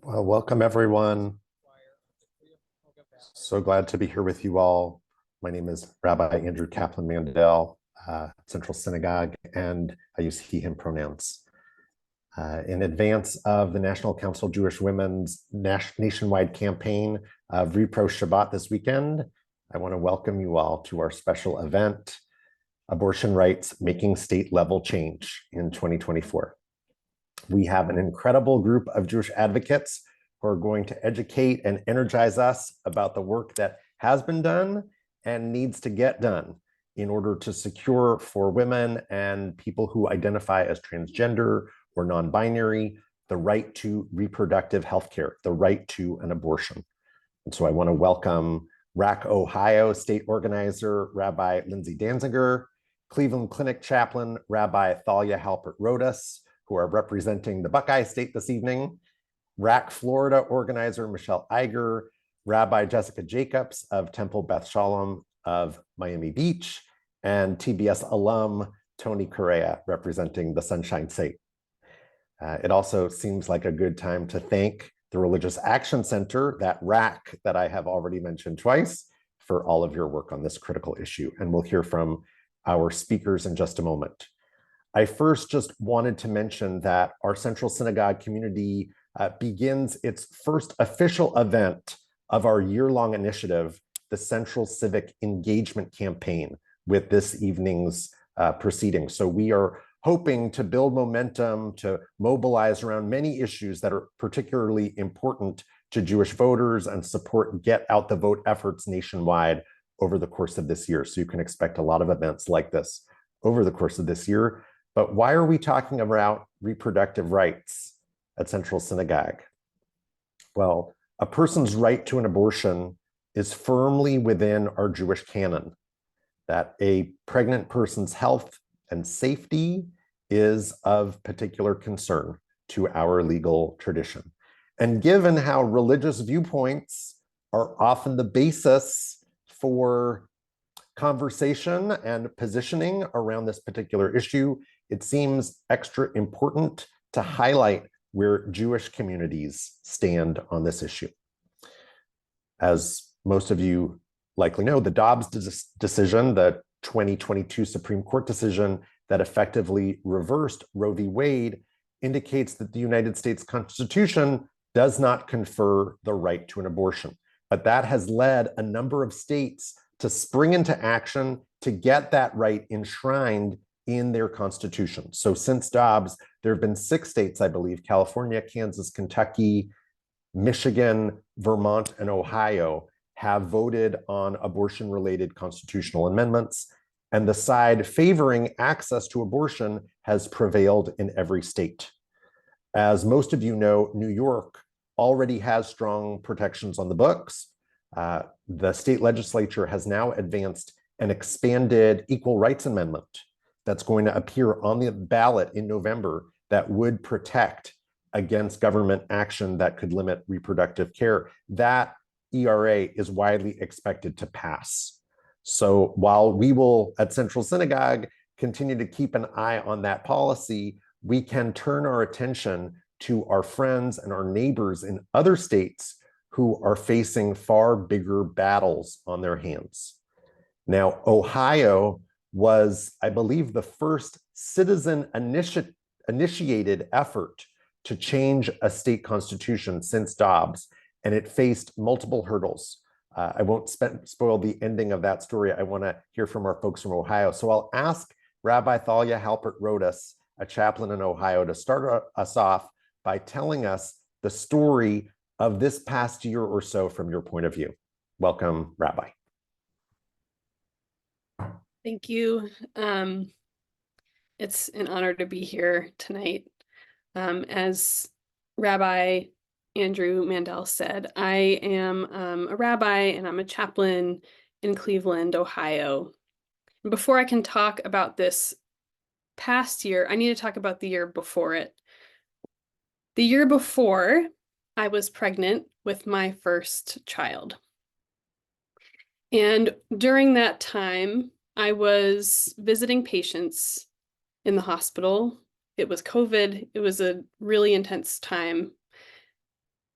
Well, welcome everyone. So glad to be here with you all. My name is Rabbi Andrew Kaplan Mandel, Central Synagogue, and I use he, him pronouns. In advance of the National Council of Jewish Women's nationwide campaign of Repro Shabbat this weekend, I want to welcome you all to our special event, Abortion Rights Making State Level Change in 2024. We have an incredible group of Jewish advocates who are going to educate and energize us about the work that has been done and needs to get done in order to secure for women and people who identify as transgender or non-binary the right to reproductive health care, the right to an abortion. And so I want to welcome RAC Ohio state organizer, Rabbi Lindsay Danziger, Cleveland Clinic chaplain, Rabbi Thalia Halpert-Rodas, who are representing the Buckeye State this evening, RAC Florida organizer Michelle Iger, Rabbi Jessica Jacobs of Temple Beth Shalom of Miami Beach, and TBS alum Tony Correa representing the Sunshine State. It also seems like a good time to thank the Religious Action Center, that RAC that I have already mentioned twice, for all of your work on this critical issue. And we'll hear from our speakers in just a moment. I first just wanted to mention that our Central Synagogue community begins its first official event of our year-long initiative, the Central Civic Engagement Campaign, with this evening's proceedings. So we are hoping to build momentum, to mobilize around many issues that are particularly important to Jewish voters and support get out the vote efforts nationwide over the course of this year. So you can expect a lot of events like this over the course of this year. But why are we talking about reproductive rights at Central Synagogue? Well, a person's right to an abortion is firmly within our Jewish canon, that a pregnant person's health and safety is of particular concern to our legal tradition. And given how religious viewpoints are often the basis for conversation and positioning around this particular issue, it seems extra important to highlight where Jewish communities stand on this issue. As most of you likely know, the Dobbs decision, the 2022 Supreme Court decision that effectively reversed Roe v. Wade, indicates that the United States Constitution does not confer the right to an abortion. But that has led a number of states to spring into action to get that right enshrined in their constitution. So since Dobbs, there have been 6 states, I believe, California, Kansas, Kentucky, Michigan, Vermont, and Ohio, have voted on abortion-related constitutional amendments, and the side favoring access to abortion has prevailed in every state. As most of you know, New York already has strong protections on the books. The state legislature has now advanced an expanded equal rights amendment that's going to appear on the ballot in November that would protect against government action that could limit reproductive care. That ERA is widely expected to pass. So while we will, at Central Synagogue, continue to keep an eye on that policy, we can turn our attention to our friends and our neighbors in other states who are facing far bigger battles on their hands. Now, Ohio was, I believe, the first citizen initiated effort to change a state constitution since Dobbs, and it faced multiple hurdles. I won't spoil the ending of that story. I want to hear from our folks from Ohio. So I'll ask Rabbi Thalia Halpert-Rodas, a chaplain in Ohio, to start us off by telling us the story of this past year or so from your point of view. Welcome, Rabbi. Thank you. It's an honor to be here tonight. As Rabbi Andrew Mandel said, I am a rabbi and I'm a chaplain in Cleveland, Ohio. And before I can talk about this past year, I need to talk about the year before it. The year before, I was pregnant with my first child. And during that time, I was visiting patients in the hospital. It was COVID. It was a really intense time.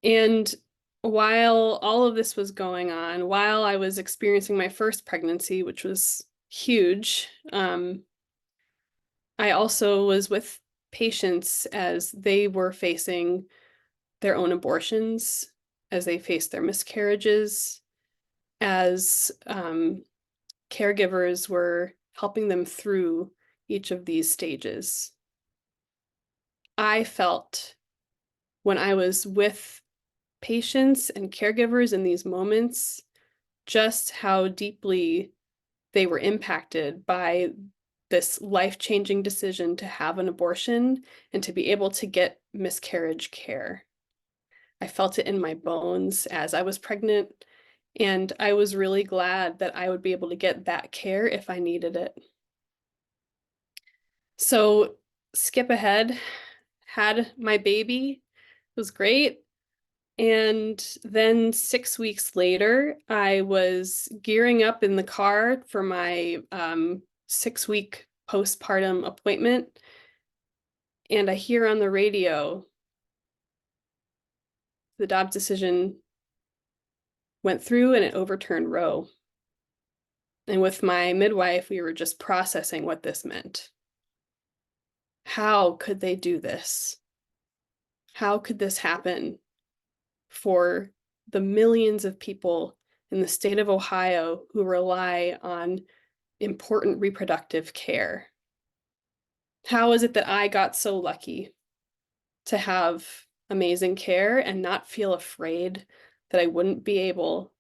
And while all of this was going on, while I was experiencing my first pregnancy, which was huge, I also was with patients as they were facing their own abortions, as they faced their miscarriages, as caregivers were helping them through each of these stages. I felt when I was with patients and caregivers in these moments, just how deeply they were impacted by this life-changing decision to have an abortion and to be able to get miscarriage care. I felt it in my bones as I was pregnant, and I was really glad that I would be able to get that care if I needed it. So skip ahead, had my baby, it was great. And then 6 weeks later, I was gearing up in the car for my 6-week postpartum appointment. And I hear on the radio, the Dobbs decision went through and it overturned Roe. And with my midwife, we were just processing what this meant. How could they do this? How could this happen for the millions of people in the state of Ohio who rely on important reproductive care? How is it that I got so lucky to have amazing care and not feel afraid that I wouldn't be able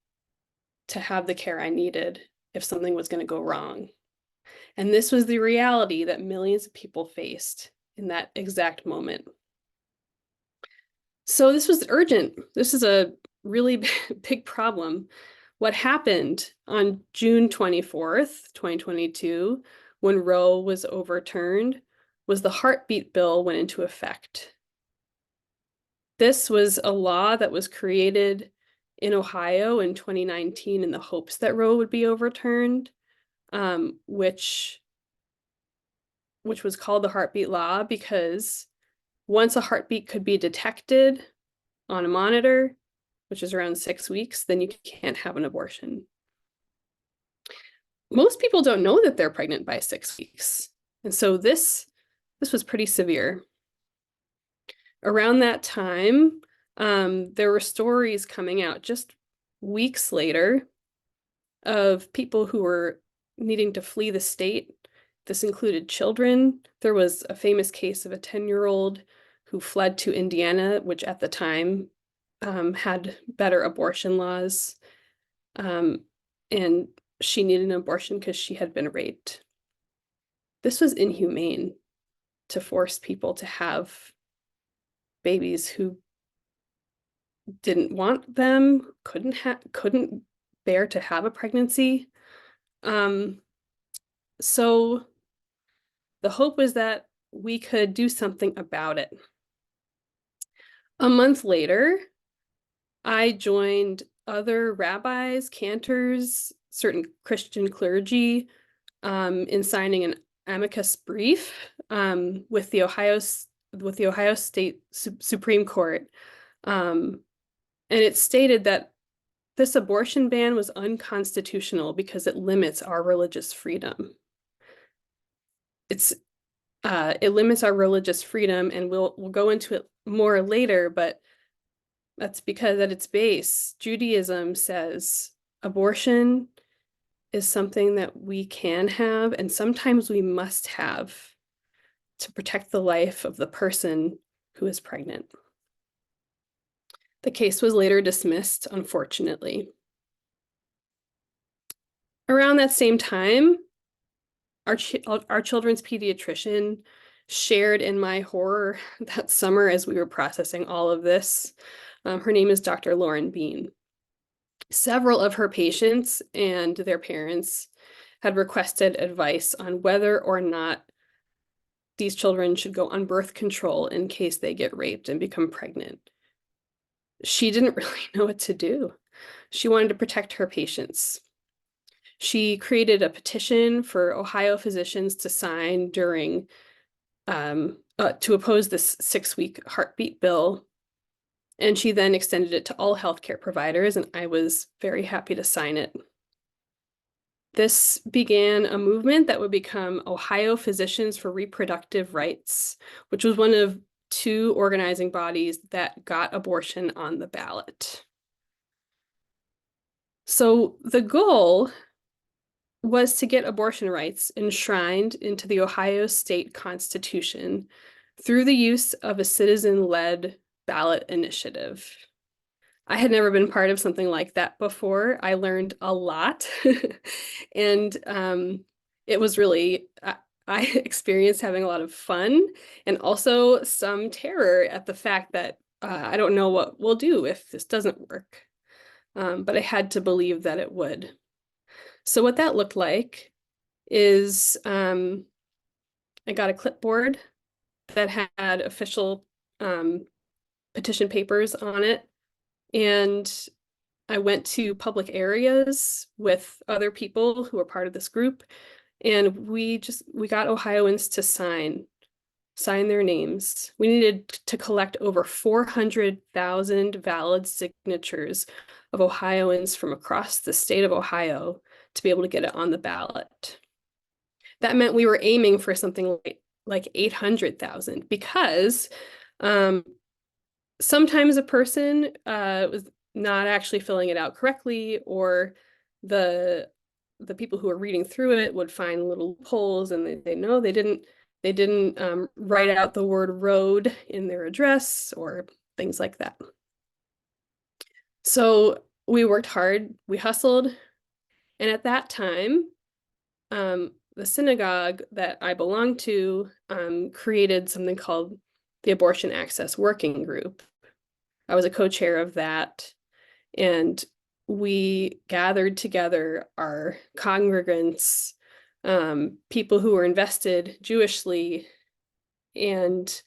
to have the care I needed if something was going to go wrong? And this was the reality that millions of people faced in that exact moment. So this was urgent. This is a really big problem. What happened on June 24th, 2022, when Roe was overturned, was the heartbeat bill went into effect. This was a law that was created in Ohio in 2019 in the hopes that Roe would be overturned, which was called the heartbeat law because once a heartbeat could be detected on a monitor, which is around 6 weeks, then you can't have an abortion. Most people don't know that they're pregnant by 6 weeks. And so this was pretty severe. Around that time, there were stories coming out just weeks later of people who were needing to flee the state. This included children. There was a famous case of a 10-year-old who fled to Indiana, which at the time had better abortion laws. And she needed an abortion because she had been raped. This was inhumane to force people to have babies who didn't want them, couldn't bear to have a pregnancy. So the hope was that we could do something about it. A month later, I joined other rabbis, cantors, certain Christian clergy in signing an amicus brief with the Ohio State Supreme Court. And it stated that this abortion ban was unconstitutional because it limits our religious freedom. It limits our religious freedom, and we'll go into it more later, but that's because at its base, Judaism says abortion is something that we can have, and sometimes we must have to protect the life of the person who is pregnant. The case was later dismissed, unfortunately. Around that same time, our children's pediatrician shared in my horror that summer as we were processing all of this. Her name is Dr. Lauren Bean. Several of her patients and their parents had requested advice on whether or not these children should go on birth control in case they get raped and become pregnant. She didn't really know what to do. She wanted to protect her patients. She created a petition for Ohio physicians to sign during to oppose this 6-week heartbeat bill. And she then extended it to all healthcare providers, and I was very happy to sign it. This began a movement that would become Ohio Physicians for Reproductive Rights, which was one of 2 organizing bodies that got abortion on the ballot. So the goal was to get abortion rights enshrined into the Ohio State Constitution through the use of a citizen-led ballot initiative. I had never been part of something like that before. I learned a lot. And it was really, I experienced having a lot of fun and also some terror at the fact that I don't know what we'll do if this doesn't work. But I had to believe that it would. So what that looked like is I got a clipboard that had official petition papers on it. And I went to public areas with other people who were part of this group. And we got Ohioans to sign their names. We needed to collect over 400,000 valid signatures of Ohioans from across the state of Ohio to be able to get it on the ballot. That meant we were aiming for something like 800,000 because sometimes a person was not actually filling it out correctly, or the people who are reading through it would find little loopholes, and they didn't write out the word road in their address or things like that. So we worked hard, we hustled, and at that time, the synagogue that I belonged to created something called the Abortion Access Working Group. I was a co-chair of that, and we gathered together our congregants, people who were invested Jewishly, and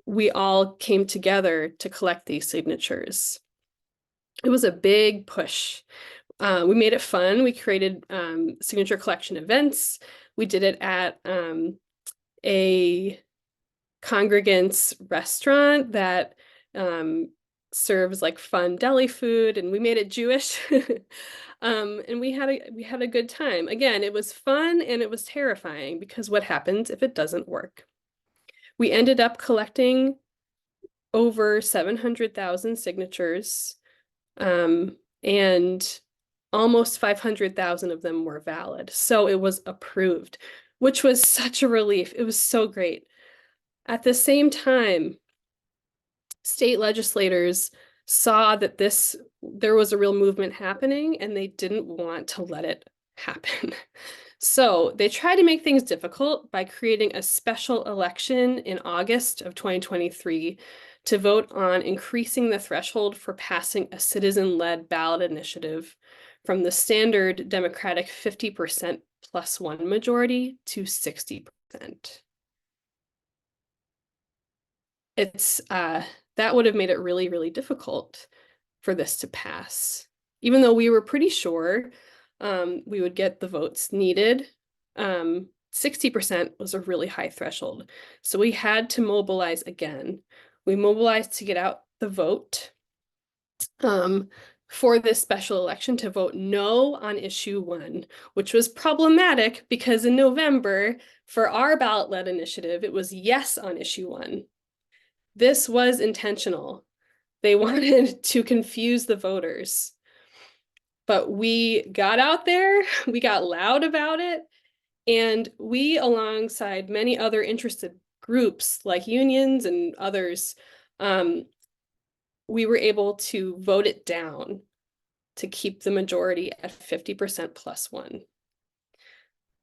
we all came together to collect these signatures. It was a big push. We made it fun. We created signature collection events. We did it at a congregants restaurant that serves like fun deli food, and we made it Jewish. And we had a good time. Again, it was fun and it was terrifying because what happens if it doesn't work? We ended up collecting over 700,000 signatures, and almost 500,000 of them were valid. So it was approved, which was such a relief. It was so great. At the same time, state legislators saw that there was a real movement happening, and they didn't want to let it happen. So they tried to make things difficult by creating a special election in August of 2023 to vote on increasing the threshold for passing a citizen-led ballot initiative from the standard Democratic 50% plus 1 majority to 60%. That would have made it really, really difficult for this to pass. Even though we were pretty sure we would get the votes needed, 60% was a really high threshold. So we had to mobilize again. We mobilized to get out the vote for this special election to vote no on issue 1, which was problematic because in November, for our ballot-led initiative, it was yes on issue 1. This was intentional. They wanted to confuse the voters. But we got out there, we got loud about it, and we, alongside many other interested groups like unions and others, we were able to vote it down to keep the majority at 50% plus 1.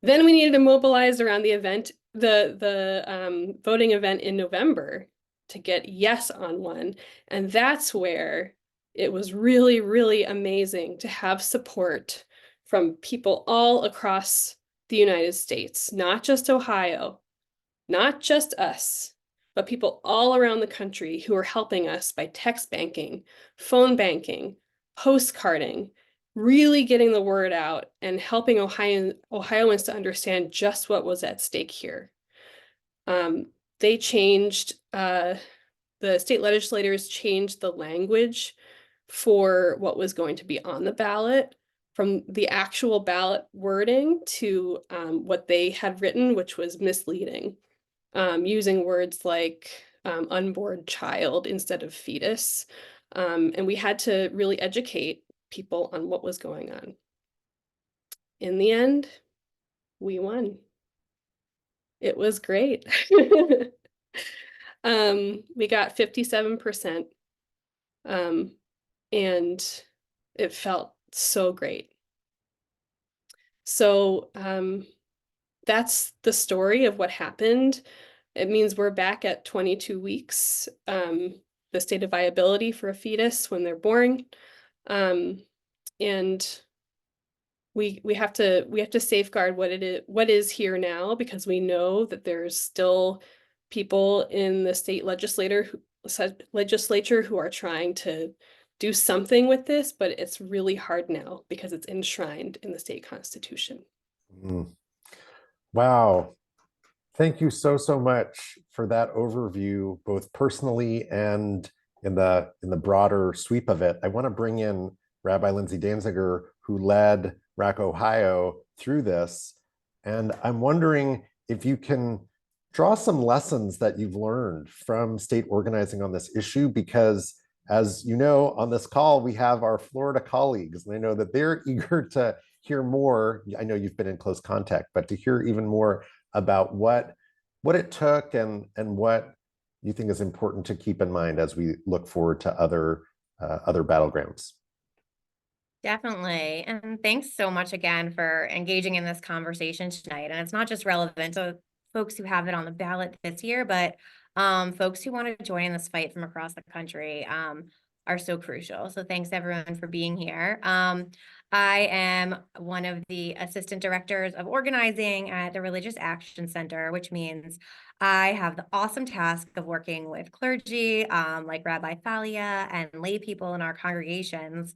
Then we needed to mobilize around the event, the voting event in November, to get yes on 1. And that's where it was really, really amazing to have support from people all across the United States, not just Ohio, not just us, but people all around the country who are helping us by text banking, phone banking, postcarding, really getting the word out and helping Ohioans to understand just what was at stake here. They changed the state legislators changed the language for what was going to be on the ballot from the actual ballot wording to what they had written, which was misleading, using words like unborn child instead of fetus. And we had to really educate people on what was going on. In the end, we won. It was great. We got 57%. And it felt so great. So that's the story of what happened. It means we're back at 22 weeks, the state of viability for a fetus when they're born. And we have to safeguard what is here now, because we know that there's still people in the state legislature who are trying to do something with this, but it's really hard now because it's enshrined in the state constitution. Mm. Wow. Thank you so, so much for that overview, both personally and in the broader sweep of it. I want to bring in Rabbi Lindsay Danziger, who led RAC Ohio through this. And I'm wondering if you can draw some lessons that you've learned from state organizing on this issue, because as you know, on this call, we have our Florida colleagues, and I know that they're eager to hear more. I know you've been in close contact, but to hear even more about what it took and what you think is important to keep in mind as we look forward to other battlegrounds. Definitely. And thanks so much again for engaging in this conversation tonight. And it's not just relevant to folks who have it on the ballot this year, but folks who want to join in this fight from across the country are so crucial. So thanks everyone for being here. I am one of the assistant directors of organizing at the Religious Action Center, which means I have the awesome task of working with clergy like Rabbi Thalia and lay people in our congregations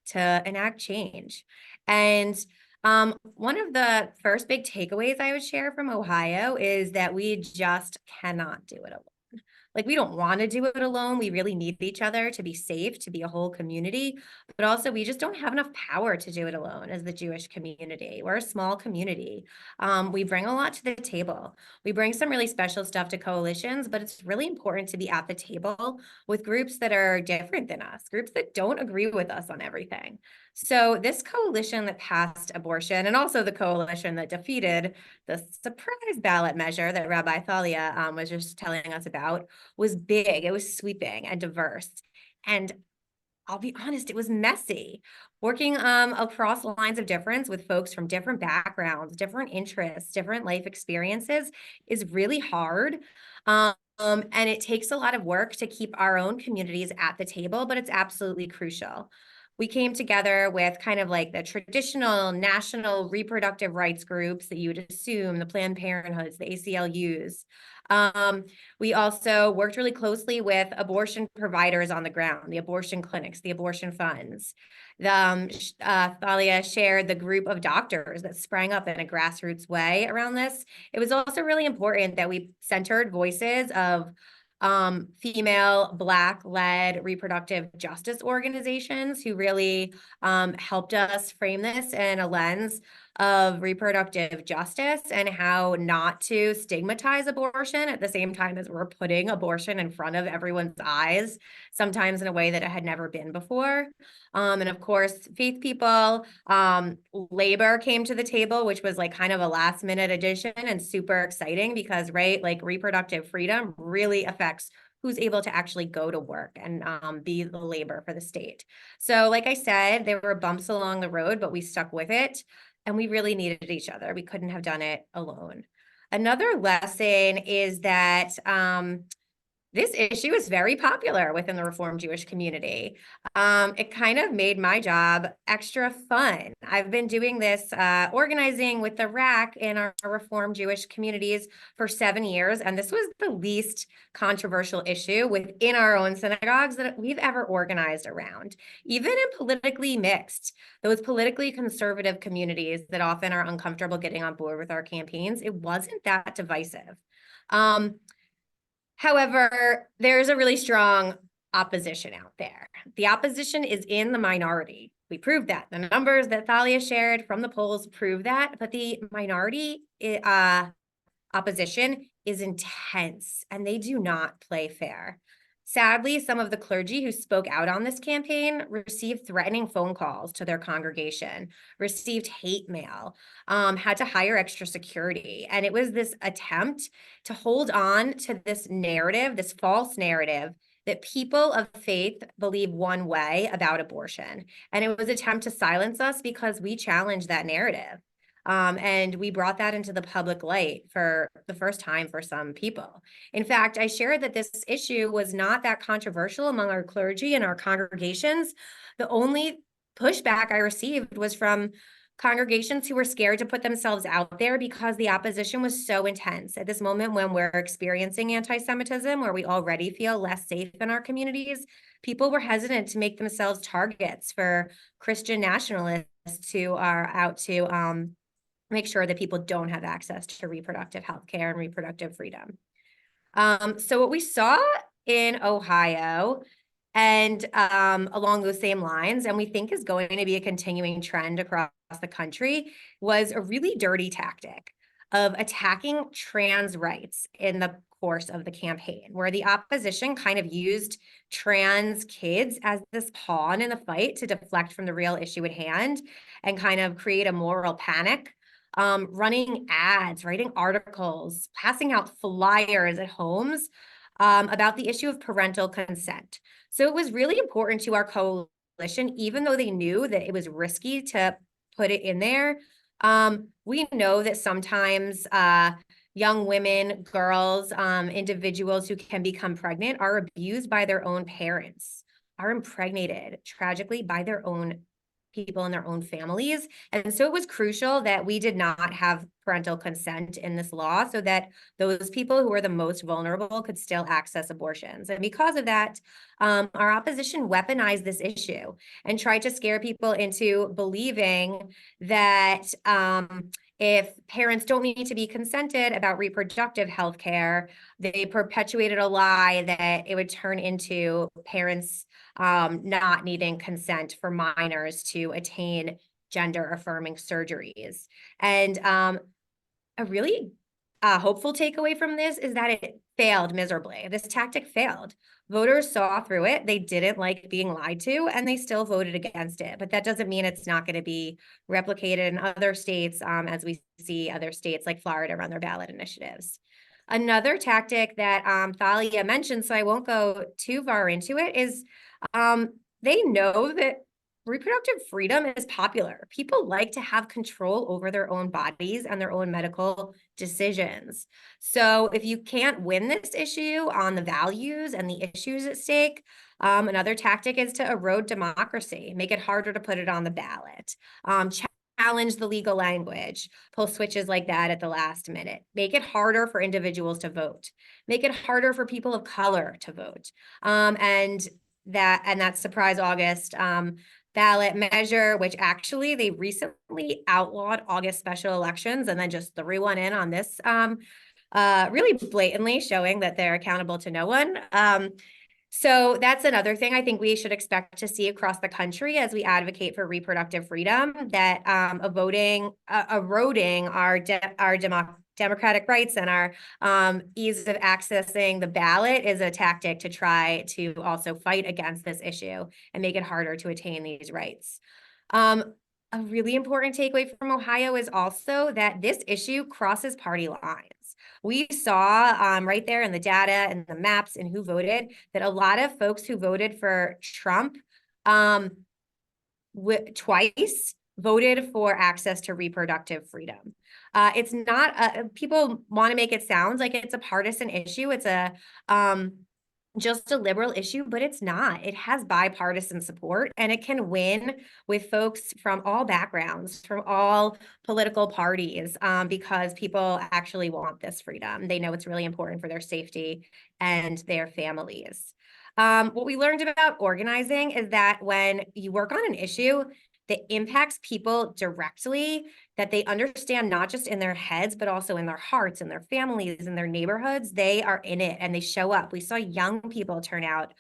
to enact change. And one of the first big takeaways I would share from Ohio is that we just cannot do it alone. Like, we don't want to do it alone. We really need each other to be safe, to be a whole community, but also we just don't have enough power to do it alone as the Jewish community. We're a small community. We bring a lot to the table. We bring some really special stuff to coalitions, but it's really important to be at the table with groups that are different than us, groups that don't agree with us on everything. So this coalition that passed abortion, and also the coalition that defeated the surprise ballot measure that Rabbi Thalia was just telling us about, was big. It was sweeping and diverse. And I'll be honest, it was messy. Working across lines of difference with folks from different backgrounds, different interests, different life experiences is really hard. And it takes a lot of work to keep our own communities at the table, but it's absolutely crucial. We came together with kind of like the traditional national reproductive rights groups that you would assume, the Planned Parenthoods, the ACLUs. We also worked really closely with abortion providers on the ground, the abortion clinics, the abortion funds. Thalia shared the group of doctors that sprang up in a grassroots way around this. It was also really important that we centered voices of female Black-led reproductive justice organizations who really helped us frame this in a lens of reproductive justice and how not to stigmatize abortion at the same time as we're putting abortion in front of everyone's eyes, sometimes in a way that it had never been before. And of course, faith people, labor came to the table, which was like kind of a last minute addition and super exciting because, right, like reproductive freedom really affects who's able to actually go to work and be the labor for the state. So like I said, there were bumps along the road, but we stuck with it and we really needed each other. We couldn't have done it alone. Another lesson is that this issue is very popular within the Reformed Jewish community. It kind of made my job extra fun. I've been doing this organizing with the RAC in our Reformed Jewish communities for 7 years, and this was the least controversial issue within our own synagogues that we've ever organized around. Even in politically mixed, those politically conservative communities that often are uncomfortable getting on board with our campaigns, it wasn't that divisive. However, there's a really strong opposition out there. The opposition is in the minority. We proved that. The numbers that Thalia shared from the polls prove that, but the minority opposition is intense and they do not play fair. Sadly, some of the clergy who spoke out on this campaign received threatening phone calls to their congregation, received hate mail, had to hire extra security. And it was this attempt to hold on to this narrative, this false narrative, that people of faith believe one way about abortion. And it was an attempt to silence us because we challenged that narrative. And we brought that into the public light for the first time for some people. In fact, I shared that this issue was not that controversial among our clergy and our congregations. The only pushback I received was from congregations who were scared to put themselves out there because the opposition was so intense. At this moment when we're experiencing anti-Semitism, where we already feel less safe in our communities, people were hesitant to make themselves targets for Christian nationalists who are out to make sure that people don't have access to reproductive health care and reproductive freedom. So what we saw in Ohio and along those same lines, and we think is going to be a continuing trend across the country, was a really dirty tactic of attacking trans rights in the course of the campaign, where the opposition kind of used trans kids as this pawn in the fight to deflect from the real issue at hand and kind of create a moral panic. Running ads, writing articles, passing out flyers at homes about the issue of parental consent. So it was really important to our coalition, even though they knew that it was risky to put it in there. We know that sometimes young women, girls, individuals who can become pregnant are abused by their own parents, are impregnated tragically by their own people in their own families. And so it was crucial that we did not have parental consent in this law so that those people who were the most vulnerable could still access abortions. And because of that, our opposition weaponized this issue and tried to scare people into believing that if parents don't need to be consented about reproductive health care, they perpetuated a lie that it would turn into parents not needing consent for minors to attain gender-affirming surgeries. And a really hopeful takeaway from this is that it failed miserably. This tactic failed. Voters saw through it. They didn't like being lied to, and they still voted against it. But that doesn't mean it's not going to be replicated in other states as we see other states like Florida run their ballot initiatives. Another tactic that Thalia mentioned, so I won't go too far into it, is they know that reproductive freedom is popular. People like to have control over their own bodies and their own medical decisions. So if you can't win this issue on the values and the issues at stake, another tactic is to erode democracy, make it harder to put it on the ballot, challenge the legal language, pull switches like that at the last minute, make it harder for individuals to vote, make it harder for people of color to vote. And that Surprise August ballot measure, which actually they recently outlawed August special elections and then just threw one in on this, really blatantly showing that they're accountable to no one. So that's another thing I think we should expect to see across the country as we advocate for reproductive freedom, that eroding our democratic rights and our ease of accessing the ballot is a tactic to try to also fight against this issue and make it harder to attain these rights. A really important takeaway from Ohio is also that this issue crosses party lines. We saw right there in the data and the maps and who voted that a lot of folks who voted for Trump twice voted for access to reproductive freedom. It's not, people want to make it sound like it's a partisan issue. It's a just a liberal issue, but it's not. It has bipartisan support, and it can win with folks from all backgrounds, from all political parties, because people actually want this freedom. They know it's really important for their safety and their families. What we learned about organizing is that when you work on an issue that impacts people directly, that they understand not just in their heads, but also in their hearts and their families and their neighborhoods. They are in it and they show up. We saw young people turn out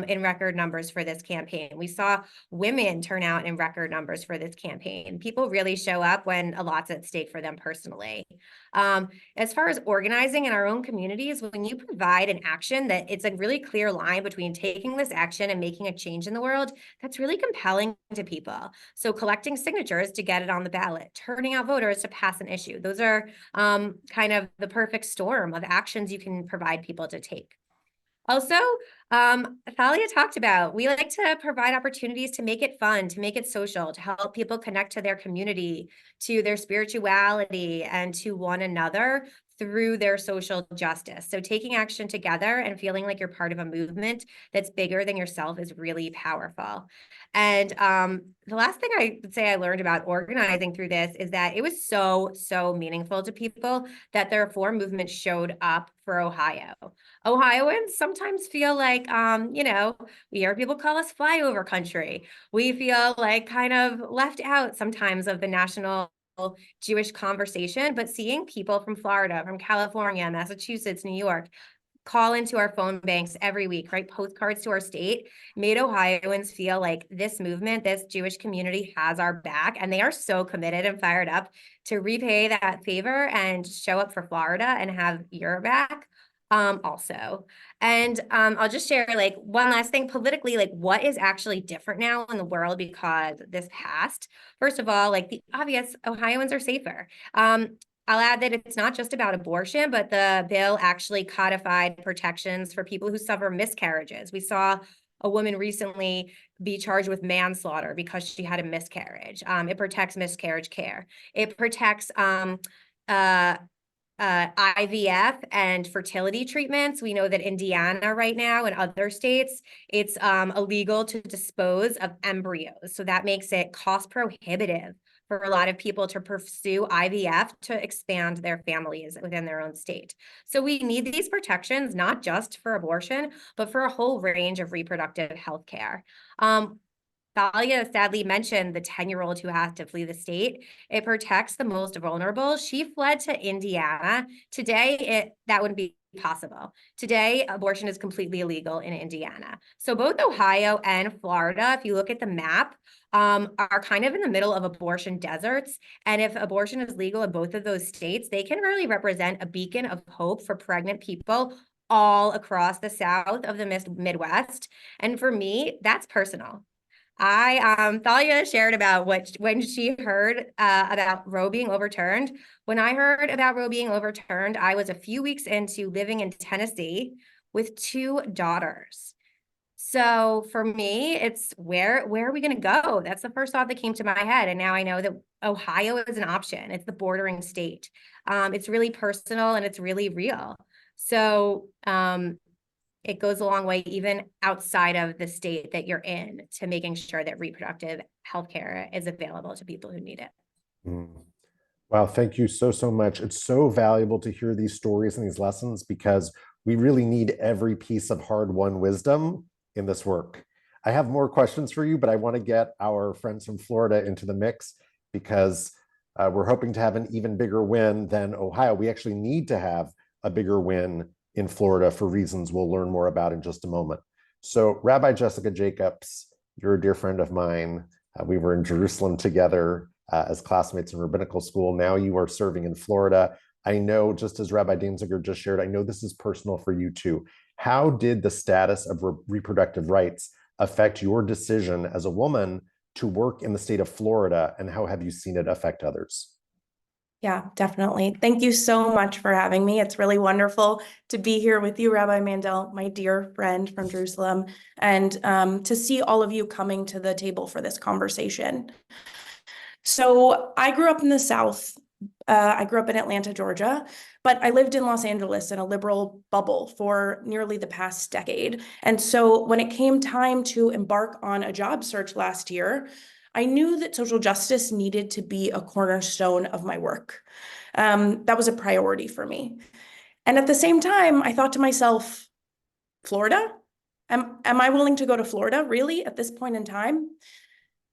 in record numbers for this campaign. We saw women turn out in record numbers for this campaign. People really show up when a lot's at stake for them personally. As far as organizing in our own communities, when you provide an action that it's a really clear line between taking this action and making a change in the world, that's really compelling to people. So collecting signatures to get it on the ballot, turning out voters to pass an issue. Those are kind of the perfect storm of actions you can provide people to take. Also, Thalia talked about, we like to provide opportunities to make it fun, to make it social, to help people connect to their community, to their spirituality, and to one another through their social justice. So taking action together and feeling like you're part of a movement that's bigger than yourself is really powerful. And the last thing I would say I learned about organizing through this is that it was so meaningful to people that their reform movement showed up for Ohio. Ohioans sometimes feel like, you know, we hear people call us flyover country. We feel like kind of left out sometimes of the national Jewish conversation, but seeing people from Florida, from California, Massachusetts, New York, call into our phone banks every week, write postcards to our state, made Ohioans feel like this movement, this Jewish community has our back, and they are so committed and fired up to repay that favor and show up for Florida and have your back also. And I'll just share like one last thing politically, like what is actually different now in the world because this passed. First of all, like the obvious, Ohioans are safer. I'll add that it's not just about abortion, but the bill actually codified protections for people who suffer miscarriages. We saw a woman recently be charged with manslaughter because she had a miscarriage. It protects miscarriage care. It protects IVF and fertility treatments. We know that Indiana right now and other states, it's illegal to dispose of embryos. So that makes it cost prohibitive for a lot of people to pursue IVF to expand their families within their own state. So we need these protections, not just for abortion, but for a whole range of reproductive health care. Thalia sadly mentioned the 10-year-old who has to flee the state. It protects the most vulnerable. She fled to Indiana. Today, that wouldn't be possible. Today, abortion is completely illegal in Indiana. So both Ohio and Florida, if you look at the map, are kind of in the middle of abortion deserts. And if abortion is legal in both of those states, they can really represent a beacon of hope for pregnant people all across the South of the Midwest. And for me, that's personal. Thalia shared about when she heard about Roe being overturned. When I heard about Roe being overturned, I was a few weeks into living in Tennessee with 2 daughters. So for me, it's where are we going to go? That's the first thought that came to my head. And now I know that Ohio is an option. It's the bordering state. It's really personal and it's really real. So it goes a long way, even outside of the state that you're in, to making sure that reproductive healthcare is available to people who need it. Wow, thank you so much. It's so valuable to hear these stories and these lessons because we really need every piece of hard-won wisdom in this work. I have more questions for you, but I want to get our friends from Florida into the mix because we're hoping to have an even bigger win than Ohio. We actually need to have a bigger win in Florida for reasons we'll learn more about in just a moment. So Rabbi Jessica Jacobs, you're a dear friend of mine. We were in Jerusalem together as classmates in rabbinical school. Now you are serving in Florida. I know, just as Rabbi Danziger just shared, I know this is personal for you too. How did the status of reproductive rights affect your decision as a woman to work in the state of Florida, and how have you seen it affect others? Yeah, definitely. Thank you so much for having me. It's really wonderful to be here with you, Rabbi Mandel, my dear friend from Jerusalem, and to see all of you coming to the table for this conversation. So I grew up in the South. I grew up in Atlanta, Georgia, but I lived in Los Angeles in a liberal bubble for nearly the past decade. And so when it came time to embark on a job search last year, I knew that social justice needed to be a cornerstone of my work. That was a priority for me. And at the same time, I thought to myself, Florida? Am I willing to go to Florida, really, at this point in time?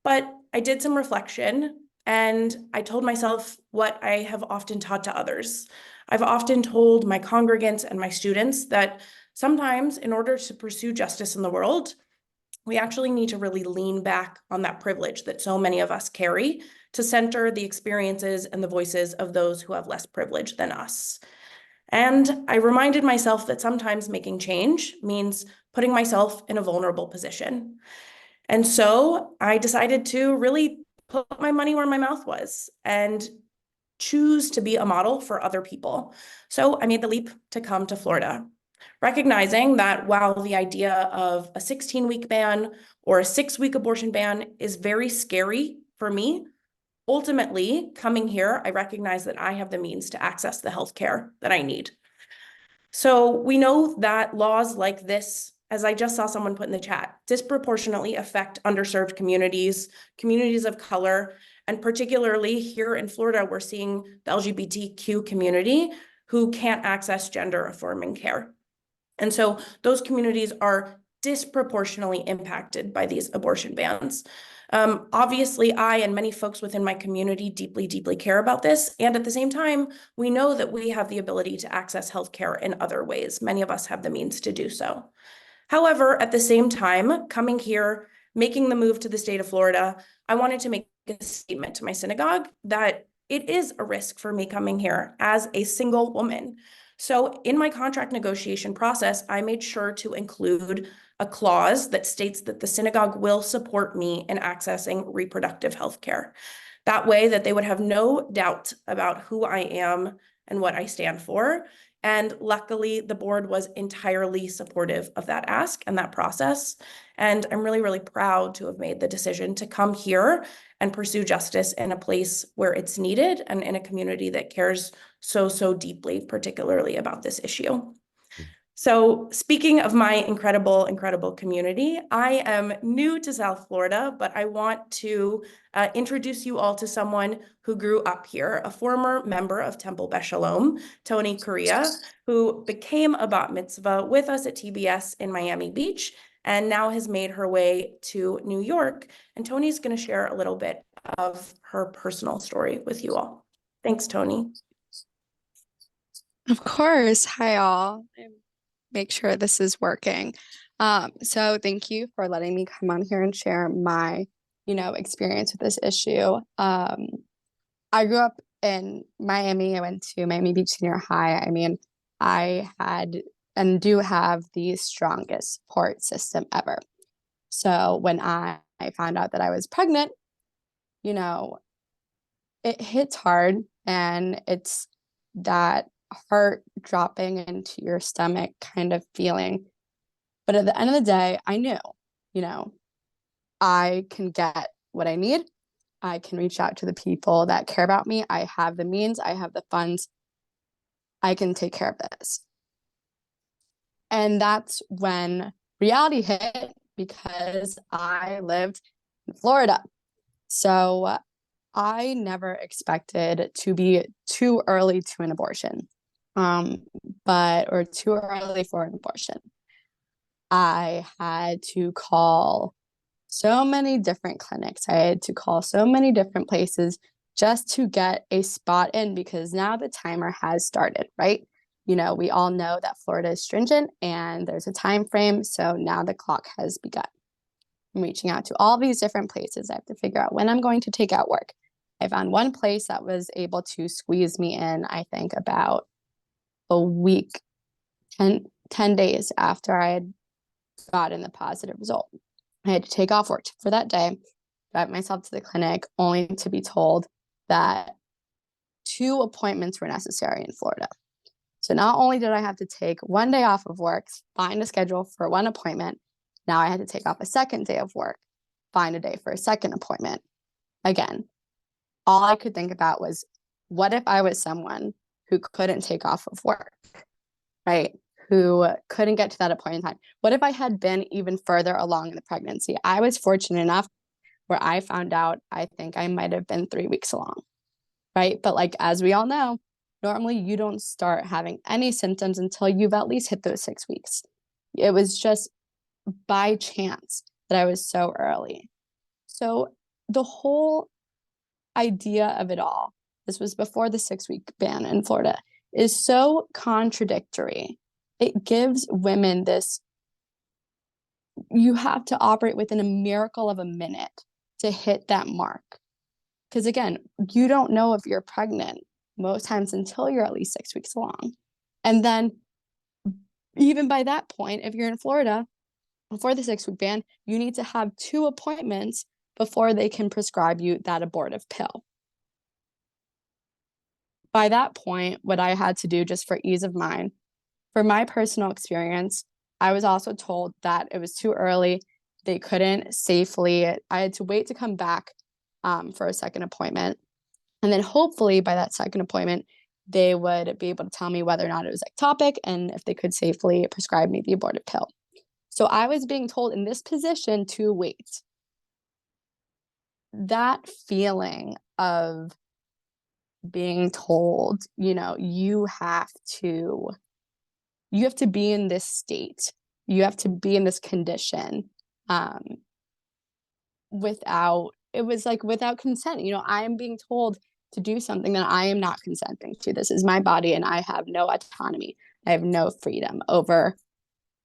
But I did some reflection, And I told myself what I have often taught to others. I've often told my congregants and my students that sometimes in order to pursue justice in the world, we actually need to really lean back on that privilege that so many of us carry to center the experiences and the voices of those who have less privilege than us. And I reminded myself that sometimes making change means putting myself in a vulnerable position. And so I decided to really put my money where my mouth was and choose to be a model for other people. So I made the leap to come to Florida, recognizing that while the idea of a 16-week ban or a 6-week abortion ban is very scary for me, ultimately, coming here, I recognize that I have the means to access the healthcare that I need. So we know that laws like this, as I just saw someone put in the chat, disproportionately affect underserved communities, communities of color, and particularly here in Florida, we're seeing the LGBTQ community who can't access gender-affirming care. And so those communities are disproportionately impacted by these abortion bans. Obviously, I and many folks within my community deeply, deeply care about this. And at the same time, we know that we have the ability to access healthcare in other ways. Many of us have the means to do so. However, at the same time, coming here, making the move to the state of Florida, I wanted to make a statement to my synagogue that it is a risk for me coming here as a single woman. So in my contract negotiation process, I made sure to include a clause that states that the synagogue will support me in accessing reproductive health care. That way that they would have no doubt about who I am and what I stand for. And luckily, the board was entirely supportive of that ask and that process. And I'm really, really proud to have made the decision to come here and pursue justice in a place where it's needed and in a community that cares so, so deeply, particularly about this issue. So speaking of my incredible, incredible community, I am new to South Florida, but I want to introduce you all to someone who grew up here, a former member of Temple Beth Shalom, Tony Correa, who became a bat mitzvah with us at TBS in Miami Beach, and now has made her way to New York. And Tony's going to share a little bit of her personal story with you all. Thanks, Tony. Of course. Hi, all. Make sure this is working. So thank you for letting me come on here and share my, experience with this issue. I grew up in Miami. I went to Miami Beach Senior High. I mean, I had and do have the strongest support system ever. So when I found out that I was pregnant, it hits hard, and it's that heart dropping into your stomach kind of feeling. But at the end of the day, I knew, I can get what I need. I can reach out to the people that care about me. I have the means, I have the funds. I can take care of this. And that's when reality hit, because I lived in Florida. So I never expected to be too early to an abortion, or too early for an abortion. I had to call so many different clinics. I had to call so many different places just to get a spot in, because now the timer has started, right? We all know that Florida is stringent and there's a time frame. So now the clock has begun. I'm reaching out to all these different places. I have to figure out when I'm going to take out work. I found one place that was able to squeeze me in, I think, about a week, 10 days after I had gotten the positive result. I had to take off work for that day, drive myself to the clinic, only to be told that 2 appointments were necessary in Florida. So not only did I have to take 1 day off of work, find a schedule for 1 appointment, now I had to take off a 2nd day of work, find a day for a 2nd appointment. Again, all I could think about was, what if I was someone who couldn't take off of work, right? Who couldn't get to that appointment time? What if I had been even further along in the pregnancy? I was fortunate enough where I found out, I think I might have been 3 weeks along, right? But as we all know, normally you don't start having any symptoms until you've at least hit those 6 weeks. It was just by chance that I was so early. So the whole idea of it all, this was before the 6-week ban in Florida, is so contradictory. It gives women this, you have to operate within a miracle of a minute to hit that mark. Because again, you don't know if you're pregnant most times until you're at least 6 weeks along. And then even by that point, if you're in Florida, before the 6-week ban, you need to have 2 appointments before they can prescribe you that abortive pill. By that point, what I had to do, just for ease of mind, for my personal experience, I was also told that it was too early. They couldn't safely, I had to wait to come back for a second appointment. And then hopefully by that second appointment, they would be able to tell me whether or not it was ectopic and if they could safely prescribe me the abortive pill. So I was being told in this position to wait. That feeling of being told, you know, you have to be in this state, you have to be in this condition, without consent. You know, I am being told to do something that I am not consenting to. This is my body and I have no autonomy. I have no freedom over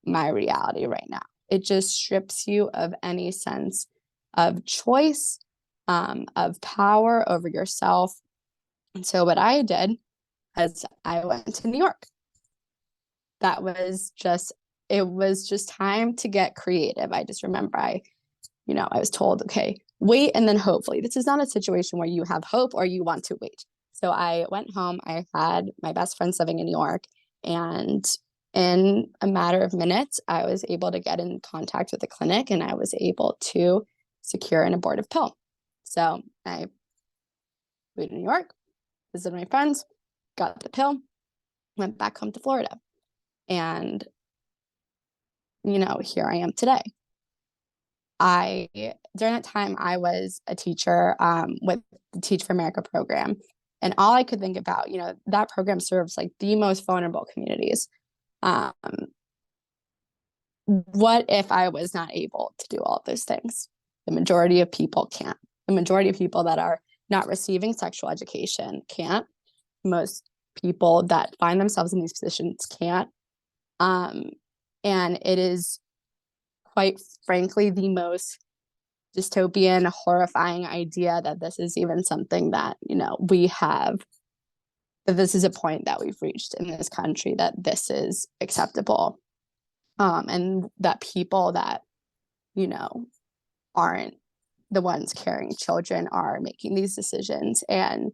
my reality right now. It just strips you of any sense of choice, of power over yourself. And so what I did is I went to New York. It was just time to get creative. I just remember I was told, okay, wait and then hopefully. This is not a situation where you have hope or you want to wait. So I went home. I had my best friends living in New York, and in a matter of minutes, I was able to get in contact with the clinic and I was able to secure an abortive pill. So I flew to New York, visited my friends, got the pill, went back home to Florida. And, you know, here I am today. During that time, I was a teacher with the Teach for America program. And all I could think about, you know, that program serves like the most vulnerable communities. What if I was not able to do all of those things? The majority of people can't. The majority of people that are not receiving sexual education can't. Most people that find themselves in these positions can't. And it is, quite frankly, the most dystopian, horrifying idea that this is even something that, you know, that this is a point that we've reached in this country, that this is acceptable. And that people that, you know, aren't the ones carrying children are making these decisions. And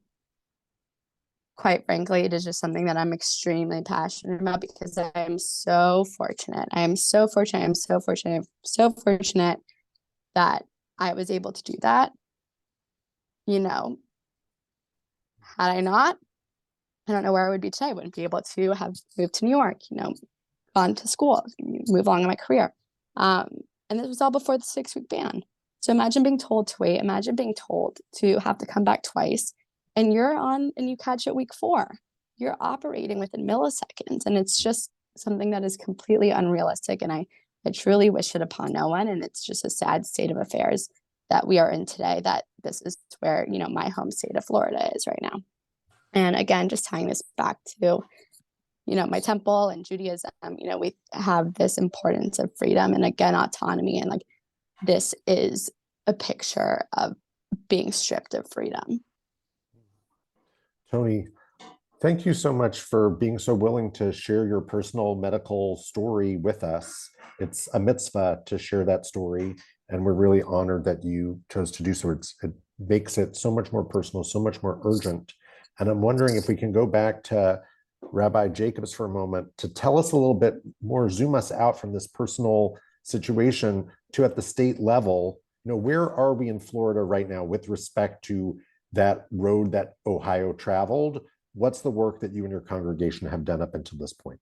quite frankly, it is just something that I'm extremely passionate about because I am so fortunate. I am so fortunate. I'm so fortunate. I'm so fortunate that I was able to do that. You know, had I not, I don't know where I would be today. I wouldn't be able to have moved to New York, you know, gone to school, move along in my career. And this was all before the 6-week ban. So imagine being told to wait. Imagine being told to have to come back twice. And you catch it week 4. You're operating within milliseconds. And it's just something that is completely unrealistic. And I truly wish it upon no one. And it's just a sad state of affairs that we are in today, that this is where, you know, my home state of Florida is right now. And again, just tying this back to, you know, my temple and Judaism, you know, we have this importance of freedom and again, autonomy. And like, this is a picture of being stripped of freedom. Tony, thank you so much for being so willing to share your personal medical story with us. It's a mitzvah to share that story, and we're really honored that you chose to do so. It makes it so much more personal, so much more urgent. And I'm wondering if we can go back to Rabbi Jacobs for a moment to tell us a little bit more, zoom us out from this personal situation to at the state level. You know, where are we in Florida right now with respect to that road that Ohio traveled? What's the work that you and your congregation have done up until this point?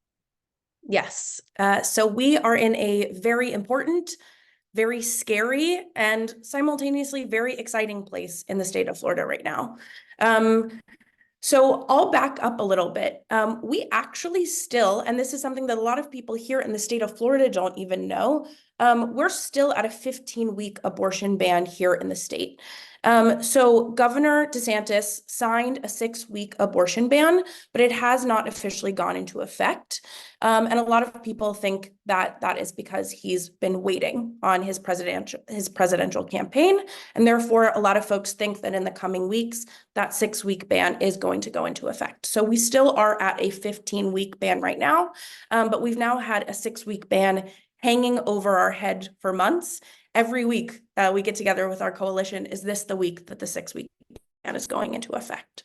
Yes. So we are in a very important, very scary, and simultaneously very exciting place in the state of Florida right now. So I'll back up a little bit. We actually still, and this is something that a lot of people here in the state of Florida don't even know, we're still at a 15-week abortion ban here in the state. So Governor DeSantis signed a 6-week abortion ban, but it has not officially gone into effect. And a lot of people think that that is because he's been waiting on his presidential campaign. And therefore, a lot of folks think that in the coming weeks, that 6-week ban is going to go into effect. So we still are at a 15-week ban right now, but we've now had a 6-week ban hanging over our head for months. Every week we get together with our coalition. Is this the week that the 6-week ban is going into effect?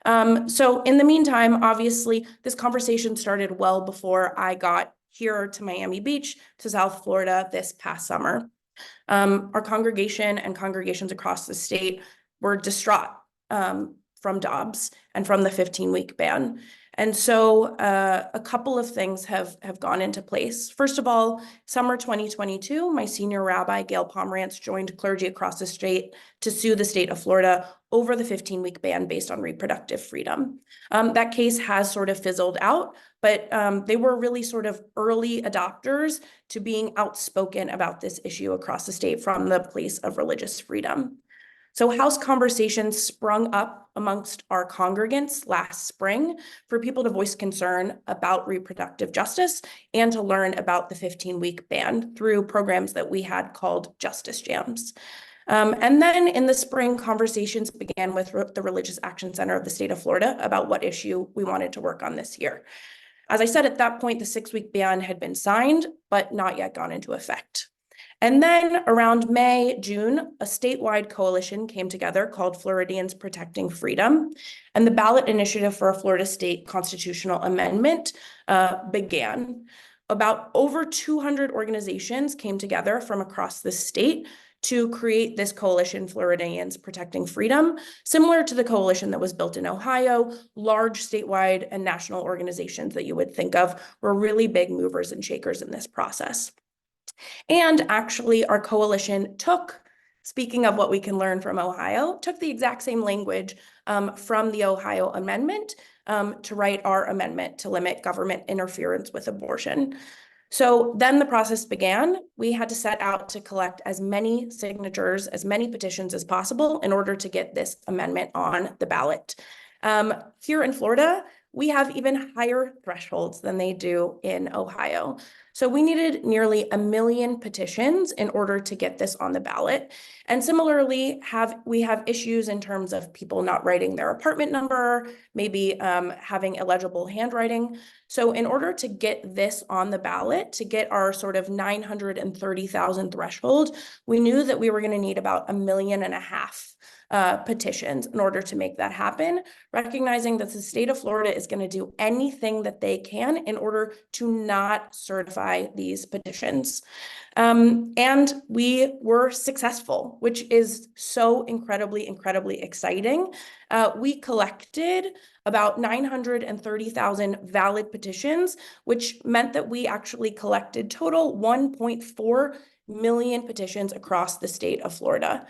So in the meantime, obviously, this conversation started well before I got here to Miami Beach, to South Florida this past summer. Our congregation and congregations across the state were distraught from Dobbs and from the 15-week ban. And so a couple of things have gone into place. First of all, summer 2022, my senior rabbi, Gail Pomerantz, joined clergy across the state to sue the state of Florida over the 15-week ban based on reproductive freedom. That case has sort of fizzled out, but they were really sort of early adopters to being outspoken about this issue across the state from the place of religious freedom. So House conversations sprung up amongst our congregants last spring for people to voice concern about reproductive justice and to learn about the 15-week ban through programs that we had called Justice Jams. And then in the spring, conversations began with the Religious Action Center of the state of Florida about what issue we wanted to work on this year. As I said, at that point, the 6-week ban had been signed, but not yet gone into effect. And then around May, June, a statewide coalition came together called Floridians Protecting Freedom, and the ballot initiative for a Florida state constitutional amendment began. About over 200 organizations came together from across the state to create this coalition, Floridians Protecting Freedom, similar to the coalition that was built in Ohio. Large statewide and national organizations that you would think of were really big movers and shakers in this process. And actually, our coalition took, speaking of what we can learn from Ohio, took the exact same language from the Ohio amendment to write our amendment to limit government interference with abortion. So then the process began. We had to set out to collect as many signatures, as many petitions as possible in order to get this amendment on the ballot. Here in Florida, we have even higher thresholds than they do in Ohio. So we needed nearly 1 million petitions in order to get this on the ballot. And similarly, we have issues in terms of people not writing their apartment number, maybe having illegible handwriting. So in order to get this on the ballot, to get our sort of 930,000 threshold, we knew that we were going to need about 1.5 million petitions in order to make that happen, recognizing that the state of Florida is going to do anything that they can in order to not certify these petitions. And we were successful, which is so incredibly, incredibly exciting. We collected about 930,000 valid petitions, which meant that we actually collected total 1.4 million petitions across the state of Florida.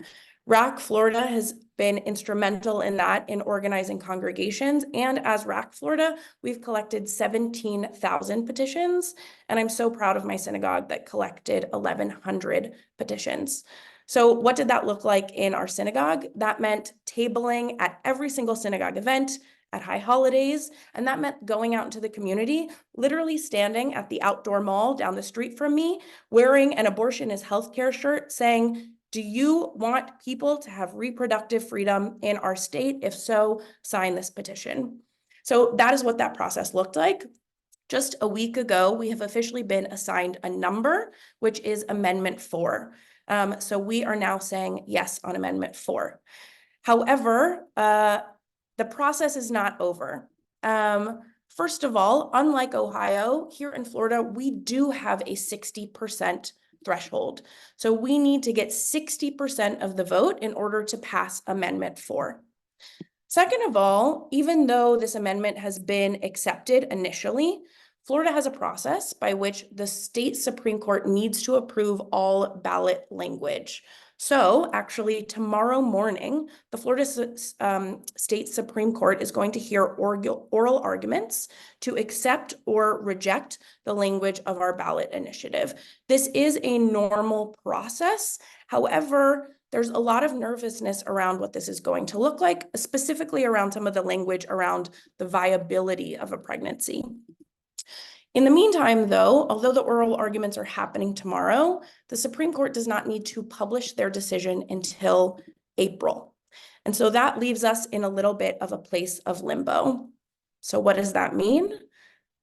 RAC Florida has been instrumental in that, in organizing congregations. And as RAC Florida, we've collected 17,000 petitions. And I'm so proud of my synagogue that collected 1,100 petitions. So what did that look like in our synagogue? That meant tabling at every single synagogue event, at high holidays, and that meant going out into the community, literally standing at the outdoor mall down the street from me, wearing an abortion is healthcare shirt, saying, do you want people to have reproductive freedom in our state? If so, sign this petition. So that is what that process looked like. Just a week ago, we have officially been assigned a number, which is Amendment 4. So we are now saying yes on Amendment 4. However, the process is not over. First of all, unlike Ohio, here in Florida, we do have a 60% threshold. So we need to get 60% of the vote in order to pass Amendment 4. Second of all, even though this amendment has been accepted initially, Florida has a process by which the state Supreme Court needs to approve all ballot language. So actually tomorrow morning, the Florida State Supreme Court is going to hear oral arguments to accept or reject the language of our ballot initiative. This is a normal process. However, there's a lot of nervousness around what this is going to look like, specifically around some of the language around the viability of a pregnancy. In the meantime, though, although the oral arguments are happening tomorrow, the Supreme Court does not need to publish their decision until April. And so that leaves us in a little bit of a place of limbo. So what does that mean?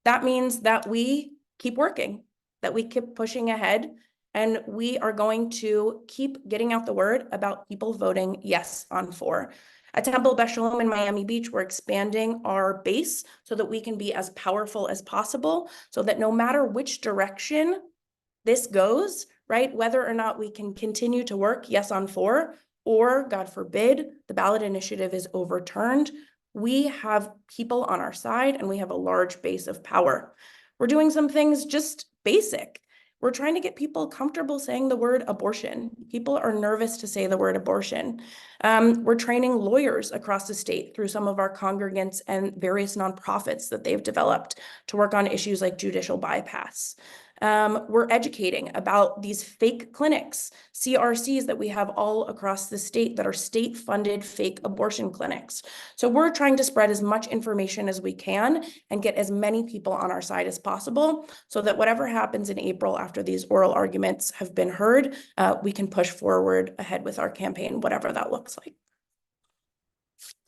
That means that we keep working, that we keep pushing ahead, and we are going to keep getting out the word about people voting yes on 4. At Temple Beth Shalom in Miami Beach, we're expanding our base so that we can be as powerful as possible, so that no matter which direction this goes, right, whether or not we can continue to work yes on 4, or God forbid, the ballot initiative is overturned, we have people on our side and we have a large base of power. We're doing some things just basic. We're trying to get people comfortable saying the word abortion. People are nervous to say the word abortion. We're training lawyers across the state through some of our congregants and various nonprofits that they've developed to work on issues like judicial bypass. We're educating about these fake clinics, CRCs that we have all across the state that are state-funded fake abortion clinics. So we're trying to spread as much information as we can and get as many people on our side as possible so that whatever happens in April after these oral arguments have been heard, we can push forward ahead with our campaign, whatever that looks like.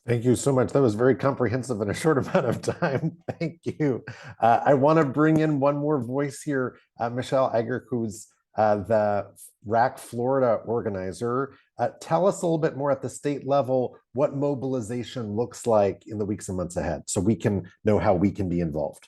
Thank you so much. That was very comprehensive in a short amount of time. Thank you. I want to bring in one more voice here, Michelle Egger, who's the RAC Florida organizer. Tell us a little bit more at the state level what mobilization looks like in the weeks and months ahead so we can know how we can be involved.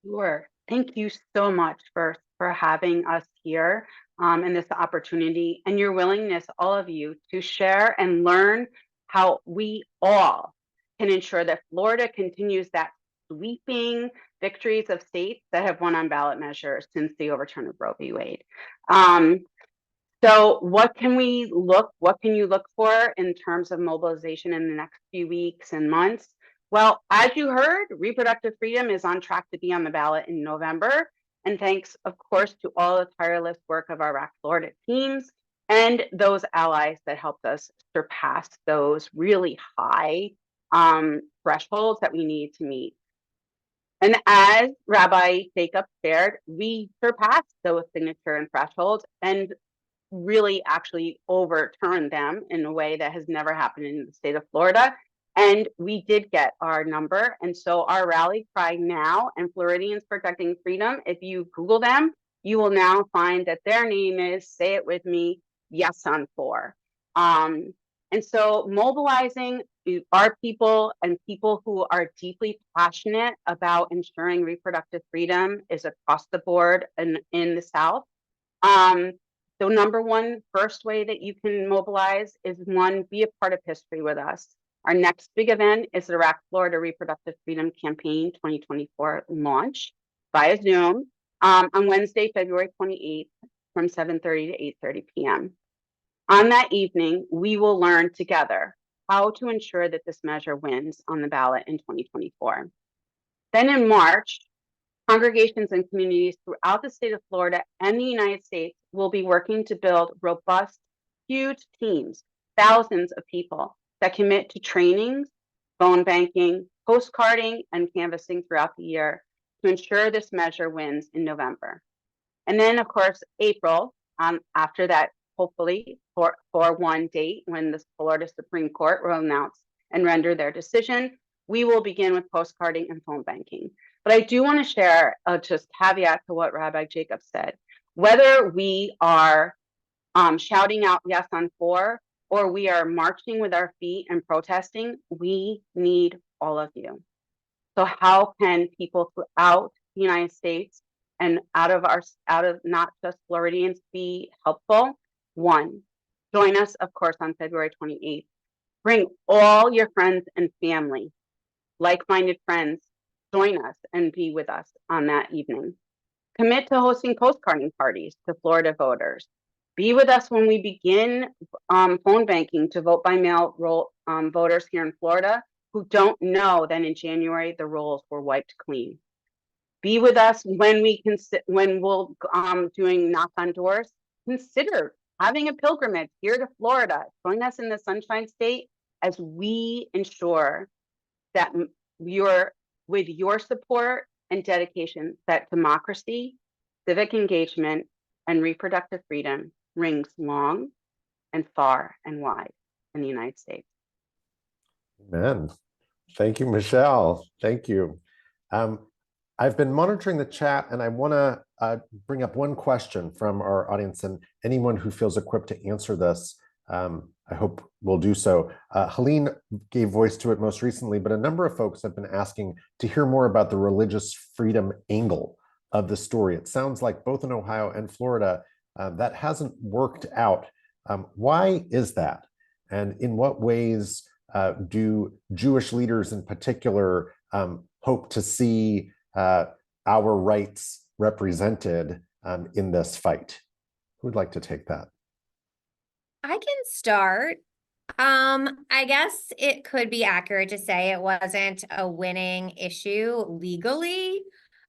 Sure. Thank you so much for having us here and this opportunity and your willingness, all of you, to share and learn how we all can ensure that Florida continues that sweeping victories of states that have won on ballot measures since the overturn of Roe v. Wade. So what can you look for in terms of mobilization in the next few weeks and months? Well, as you heard, reproductive freedom is on track to be on the ballot in November. And thanks, of course, to all the tireless work of our RAC Florida teams and those allies that helped us surpass those really high thresholds that we need to meet. And as Rabbi Jacob shared, we surpassed those signature and thresholds and really actually overturned them in a way that has never happened in the state of Florida. And we did get our number. And so our rally cry now and Floridians Protecting Freedom, if you Google them, you will now find that their name is, say it with me, Yes on 4. And so mobilizing our people and people who are deeply passionate about ensuring reproductive freedom is across the board in the South. So number one, first way that you can mobilize is one, be a part of history with us. Our next big event is the RAC Florida Reproductive Freedom Campaign 2024 launch via Zoom on Wednesday, February 28th from 7:30 to 8:30 p.m. On that evening, we will learn together how to ensure that this measure wins on the ballot in 2024. Then in March, congregations and communities throughout the state of Florida and the United States will be working to build robust, huge teams, thousands of people that commit to trainings, phone banking, postcarding, and canvassing throughout the year to ensure this measure wins in November. And then, of course, April, after that, hopefully, 4/1 date when the Florida Supreme Court will announce and render their decision, we will begin with postcarding and phone banking. But I do want to share just caveat to what Rabbi Jacob said. Whether we are shouting out yes on 4 or we are marching with our feet and protesting, we need all of you. So how can people throughout the United States and out of not just Floridians be helpful? One, join us, of course, on February 28th. Bring all your friends and family, like-minded friends, join us and be with us on that evening. Commit to hosting postcarding parties to Florida voters. Be with us when we begin phone banking to vote by mail voters here in Florida who don't know that in January the rolls were wiped clean. Be with us when we'll doing knock on doors. Consider having a pilgrimage here to Florida, join us in the Sunshine State as we ensure that with your support and dedication, that democracy, civic engagement, and reproductive freedom rings long and far and wide in the United States. Amen. Thank you, Michelle. Thank you. I've been monitoring the chat, and I want to bring up one question from our audience, and anyone who feels equipped to answer this, I hope will do so. Helene gave voice to it most recently, but a number of folks have been asking to hear more about the religious freedom angle of the story. It sounds like both in Ohio and Florida, that hasn't worked out. Why is that? And in what ways do Jewish leaders in particular hope to see our rights represented in this fight? Who would like to take that? I can start. I guess it could be accurate to say it wasn't a winning issue legally.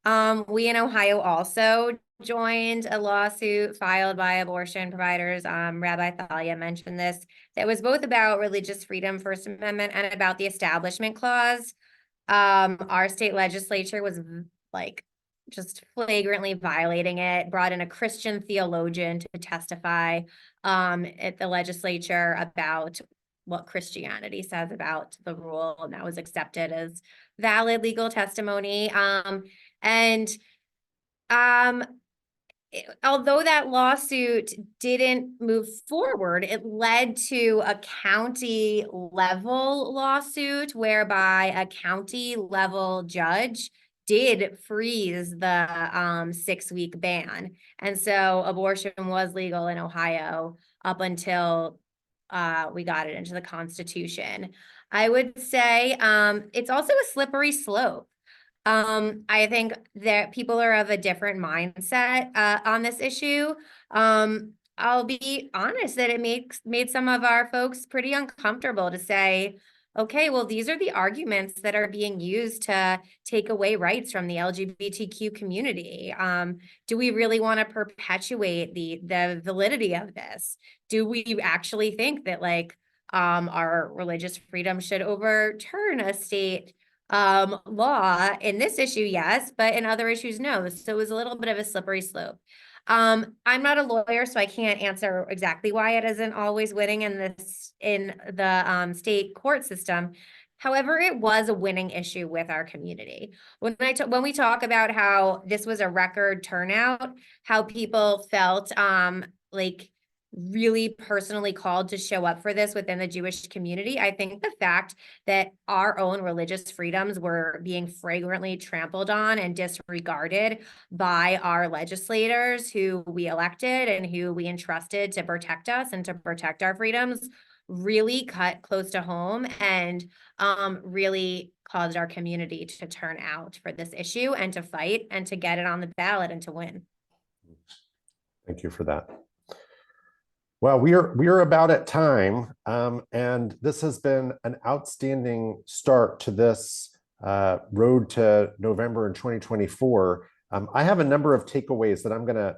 We in Ohio also joined a lawsuit filed by abortion providers. Rabbi Thalia mentioned this. That was both about religious freedom, First Amendment, and about the Establishment Clause. Our state legislature was like just flagrantly violating it, brought in a Christian theologian to testify at the legislature about what Christianity says about the rule, and that was accepted as valid legal testimony. Although that lawsuit didn't move forward, it led to a county level lawsuit whereby a county level judge did freeze the 6-week ban. And so abortion was legal in Ohio up until we got it into the Constitution. I would say it's also a slippery slope. I think that people are of a different mindset on this issue. I'll be honest that it made some of our folks pretty uncomfortable to say, okay, well, these are the arguments that are being used to take away rights from the LGBTQ community. Do we really want to perpetuate the validity of this? Do we actually think that like our religious freedom should overturn a state law? In this issue, yes, but in other issues, no. So it was a little bit of a slippery slope. I'm not a lawyer, so I can't answer exactly why it isn't always winning in the state court system. However, it was a winning issue with our community. When we talk about how this was a record turnout, how people felt like really personally called to show up for this within the Jewish community, I think the fact that our own religious freedoms were being flagrantly trampled on and disregarded by our legislators who we elected and who we entrusted to protect us and to protect our freedoms really cut close to home and really caused our community to turn out for this issue and to fight and to get it on the ballot and to win. Thank you for that. Well, we are about at time, and this has been an outstanding start to this road to November in 2024. I have a number of takeaways that I'm going to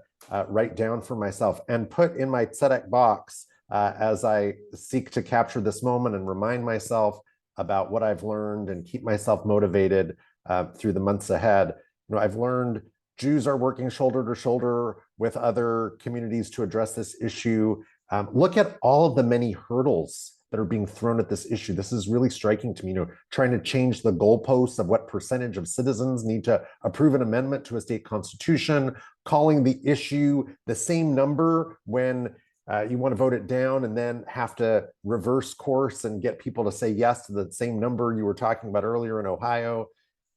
write down for myself and put in my tzedek box as I seek to capture this moment and remind myself about what I've learned and keep myself motivated through the months ahead. You know, I've learned Jews are working shoulder to shoulder with other communities to address this issue. Look at all of the many hurdles that are being thrown at this issue. This is really striking to me, you know, trying to change the goalposts of what percentage of citizens need to approve an amendment to a state constitution, calling the issue the same number when you want to vote it down and then have to reverse course and get people to say yes to the same number you were talking about earlier in Ohio.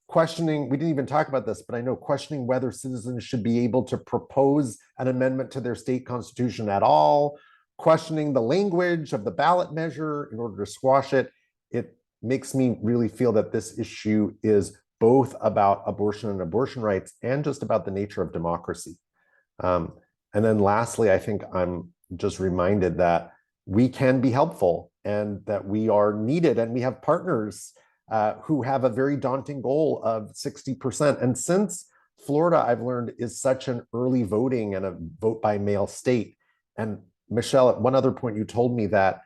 Questioning, we didn't even talk about this, but I know questioning whether citizens should be able to propose an amendment to their state constitution at all, questioning the language of the ballot measure in order to squash it. It makes me really feel that this issue is both about abortion and abortion rights and just about the nature of democracy. And then lastly, I think I'm just reminded that we can be helpful and that we are needed, and we have partners who have a very daunting goal of 60%. And since Florida, I've learned, is such an early voting and a vote by mail state. And Michelle, at one other point, you told me that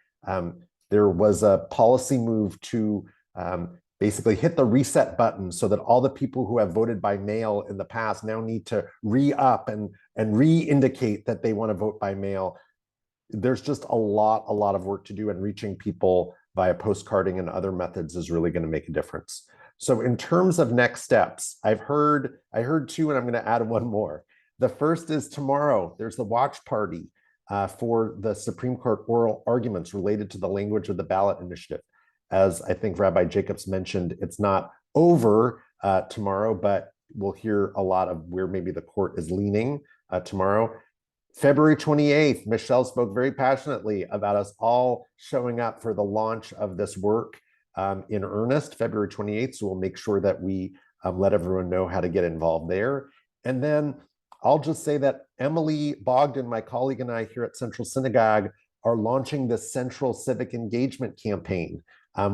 there was a policy move to basically hit the reset button so that all the people who have voted by mail in the past now need to re-up and re-indicate that they want to vote by mail. There's just a lot of work to do, and reaching people via postcarding and other methods is really going to make a difference. So in terms of next steps, I heard two, and I'm going to add one more. The first is tomorrow. There's the watch party for the Supreme Court oral arguments related to the language of the ballot initiative. As I think Rabbi Jacobs mentioned, it's not over tomorrow, but we'll hear a lot of where maybe the court is leaning tomorrow. February 28th, Michelle spoke very passionately about us all showing up for the launch of this work in earnest, February 28th. So we'll make sure that we let everyone know how to get involved there. And then I'll just say that Emily Bogdan, my colleague, and I here at Central Synagogue are launching the Central Civic Engagement Campaign,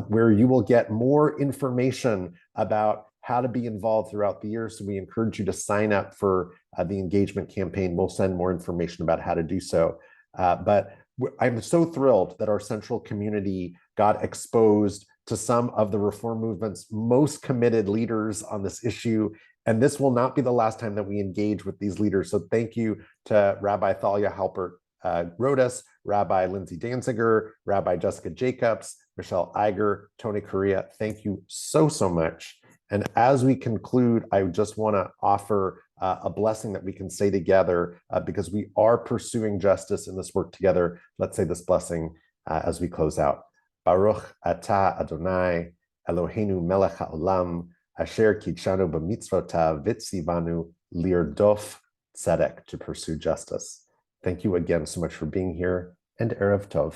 where you will get more information about how to be involved throughout the year. So we encourage you to sign up for the engagement campaign. We'll send more information about how to do so. But I'm so thrilled that our Central community got exposed to some of the reform movement's most committed leaders on this issue. And this will not be the last time that we engage with these leaders. So thank you to Rabbi Thalia Halpert Rodas, Rabbi Lindsay Danziger, Rabbi Jessica Jacobs, Michelle Iger, Tony Correa. Thank you so much. And as we conclude, I just want to offer a blessing that we can say together because we are pursuing justice in this work together. Let's say this blessing as we close out. Baruch atah Adonai Eloheinu melech haolam asher kitshanu b'mitzvotav v'tzivanu lirdof tzedek, to pursue justice. Thank you again so much for being here, and Erev Tov.